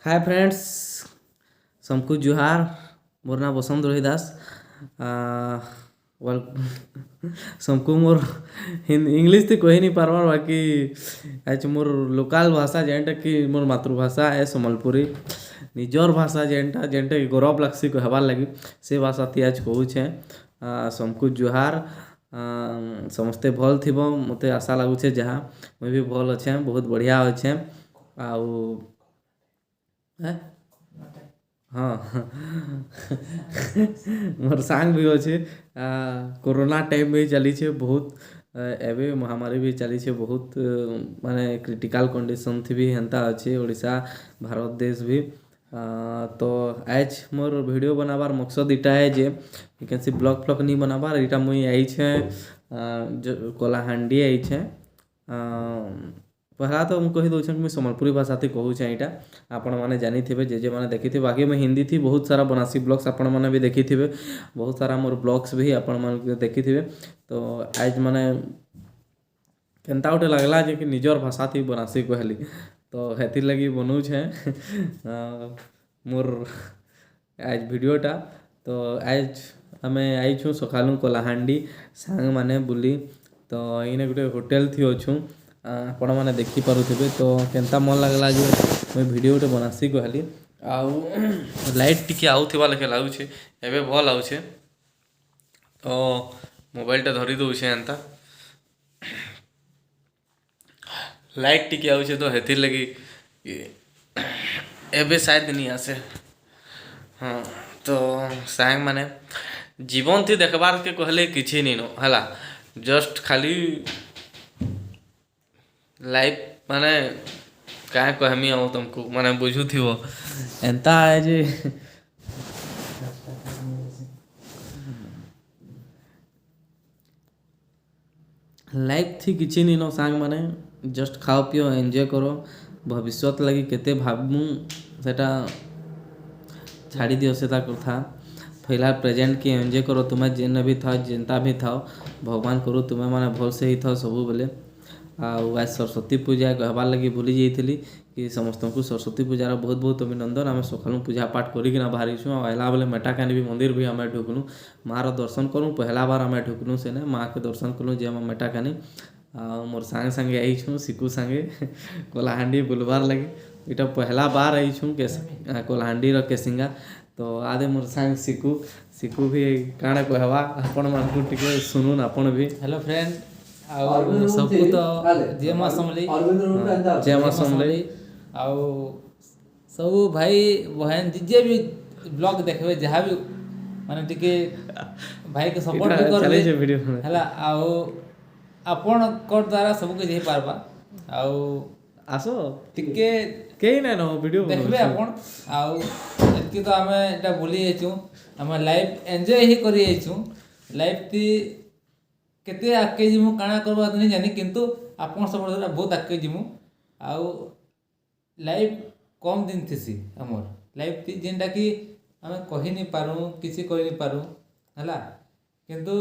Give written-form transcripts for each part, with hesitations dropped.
Hi friends, सबको जुहार। मोर नाम बसंत रोहि दास। Well सबको मोर इंग्लिश तो कही नहीं पारबार, बाकी आज मोर लोकल भाषा जेनटा कि मोर मातृभाषा है सम्बलपुरी। निजर भाषा जेनटा जेनटा कि गौरव लगसी कहबार लगी से भाषा ती आज कहूछे। सबको जुहार। समस्ते भल थिब मते आशा लगुचे, जहाँ मुझे भी भल अच्छे, बहुत बढ़िया अच्छे। आउ हाँ मोर सांग भी अच्छे। कोरोना टाइम में चली छे बहुत, एवं महामारी भी चली छे बहुत, माने क्रिटिकल कंडीशन थी भी हेन्ता अच्छे ओडिशा भारत देश भी। तो आज मोर वीडियो बनाबार मकसद इटा है जे कैसे ब्लॉग फ्लॉग नहीं बनाबार। इटा मुई आई छे कलाहांडी आई छे। पहला तो कही दूँ कि मुझे सम्बलपुरी भाषा थी कहूँ यहाँ आपण मैंने जानी थे, जे मैंने देखी थे। बाकी मैं हिंदी थी बहुत सारा बनासी ब्लॉग्स आपण मैंने भी देखी थे, बहुत सारा मोर ब्लॉग्स भी आपण मैंने देखी थे। तो आज मैंने केनता गोटे लगला जे कि निजर भाषा थी बनासी कहली, तो हेतिर लगी बनूछे मोर आज वीडियोटा। तो आज आम आई छूँ सकालू कलाहांडी सांग माने बुली। तो इने गोटे होटेल थी अच्छू, आपण मैंने देखिपे। तो केनता मन लगला जे मुझे वीडियो गोटे बनासी कहली। आउ लाइट टिके आउथिबा लेखे लागुछे, एबे भल आउछे। तो मोबाइलटा धरी दउछे एंता लाइट टिके आउछे, तो हेतिर लगी एबे शायद नहीं आसे। हाँ, तो सांग माने जीवन थी देखबार के कहले किछि नहीं नो हला, जस्ट खाली लाइफ माने क्या कहमी आऊ तुमको माने बुझू थी वो एंता है जे लाइफ थी किछि नहीं नो सांग माने जस्ट खाओ पियो एंजॉय करो। भविष्यत लगी केते भाबमु सेटा छाड़ी दियो सेटा कथा। फिलहाल प्रेजेंट की एंजॉय करो, तुम्हें जेन भी था जेनता भी था भगवान करो तुम्हें माने भल से ही था सबू बेले। आज सरस्वती पूजा कहबार लगी भूली जाइली कि समस्त को सरस्वती पूजार बहुत बहुत अभिनंदन। आम सकालू पूजा पाठ करिकिना बाहरी छूँ। आइला बेले मेटाकानी भी मंदिर भी आम ढुकलु, माँ दर्शन करूँ। पहला बार आम ढुकलु सेने माँ के दर्शन कलु जे आम मेटाकानी। मोर सांगे सांगे आई छूँ सिकू सांगे कलाहांडी बुलबार लगी। इटा पहला बार आई छूँ के कलाहांडी केसिंगा। तो आदे मोर सांग सिकू सिकू भी काଣା कहवा आपण मानकु टिके सुनुन आपण भी। हेलो फ्रेंड, आउ सबको तो जय मां समली, जय मां समली। आउ सब भाई बहन जे भी ब्लॉग देखबे जहाँ भी माने टिके भाई के सपोर्ट भी करबे हला। आउ आपण को द्वारा सब के जे पारबा। आउ आसो टिके केही नै न वीडियो देखबे आपण। आउ एतकी तो हमें एटा बोली जेचू, हमें लाइफ एंजॉय ही करी जेचू। लाइफ ती केते आके जिमु काଣା करबा नहीं जानी, किंतु आपण सब द्वारा बहुत आके जिमु। आउ लाइफ कम दिन थिसी हमर लाइफ थी जेनटा कि हमें कहि नहीं पारू किसी कहि नहीं पारू हला, किंतु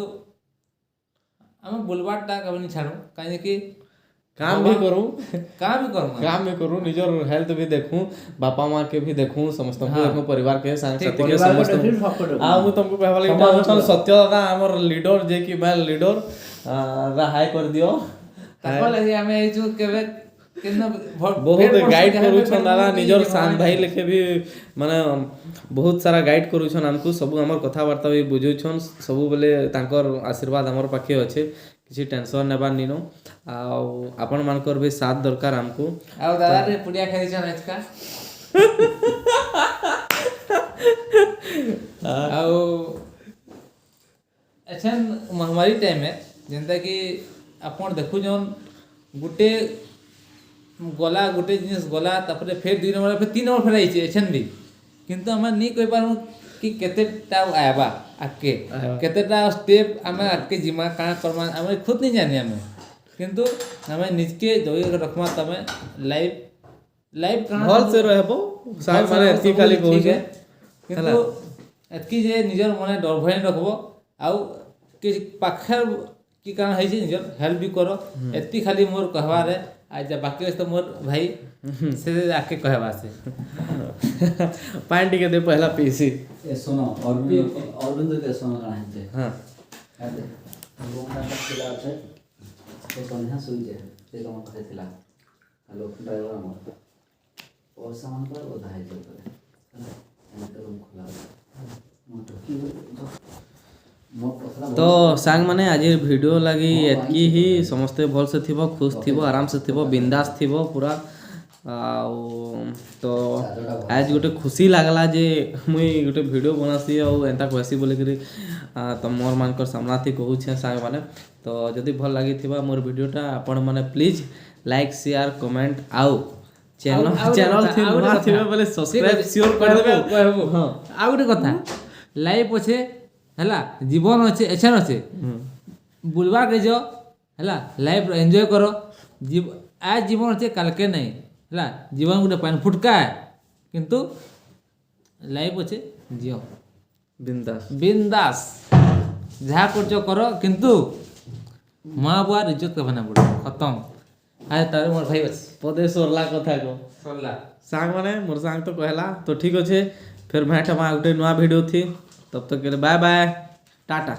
हमें बुलवाटा कभी नहीं छाड़ू काहे कि काम भी करूँ काम भी करूँ निजर हेल्थ भी देखूँ, बापा माँ के भी देखूँ, समस्त को देखूँ, परिवार के सांग साथी के समस्त। मु तुमको कहबा लगी सत्य दादा हमर लीडर जे कि मैं लीडर हाय कर दियो। ताको लगे हमें ए जो केबे केना बहुत गाइड करू छन दादा निजर सांग भाई लेके भी माने बहुत सारा गाइड करू छन हमको। सब हमर कथा वार्ता भी बुझू छन, सब बेले तांकर आशीर्वाद हमर पाखे अच्छे, किसी टेंशन नेबार नीनो। आपण मानकर भी साथ दरकार हमको। आउ दादा रे पुडिया खाई छन आज का आउ अच्छा महामारी टाइम है जेनता कि आपण देखु जन गुटे गला गुटे जिनिस गला तापरे फिर 2 नंबर फिर 3 नंबर फेर आइছে एछन भी, किंतु हम नहीं कहि पारू कि केतेटा आबा आके केतेटा स्टेप हमें आके जिमा काना करमा हमें खुद नहीं जानी हमें, किंतु हमें निजके जगह रखमा तमे लाइफ काना भल से रहबो साथ माने एतकी खाली कहू है। किंतु एतकी जे निजर मने डर भय रखबो। आउ कि पाखर की कारण है निजर हेल्प भी करो। एतकी खाली मोर कहवा रे आज बाकी अछि तो मोर भाई से आके कहबा से पानी टिके दे पहला पीसी ए सुनो और भी अरविंद के सुनो कहाँ है हाँ याद है लोग का खिला है तो संध्या सुई जे से कम कहे थिला हेलो ड्राइवर हमर और सामान पर बधाई जो करे है तो रूम खुला मोटो की मो पसला तो सांग माने आज वीडियो लगी एतकी ही समस्ते भल से थिबो खुश थिबो आराम से थिबो बिंदास थिबो पूरा तो आज गोटे खुशी लागला जे मुई गोटे वीडियो बनासी और एंता कहसी बोले कि तमर मानकर सामना थी कहू छे सांग माने तो जदि भल लागी थिबा मोर वीडियोटा आपण माने प्लीज लाइक शेयर कमेंट आउ चैनल थी नुआ थिबे बोले सब्सक्राइब श्योर कर देबो हां आ गोटे कथा लाइफ अच्छे हैला जीवन अच्छे एछन अच्छे बुलवा के जो हैला लाइफ एंजॉय करो आज जीवन अच्छे कल के नहीं हैला जीवन गोटे पानी फुटका है किंतु लाइफ अच्छे जियो बिंदास बिंदास जहाँ कर करो किंतु माँ बुआर इज्जत करना पड़े खत्म आज तारे मोर भाई बस पदे सोरला कथा को सरला सांग माने मोर सांग तो कहला तो ठीक अच्छे फिर भेंट गोटे नुआ वीडियो थी तब तक के लिए बाय बाय टाटा।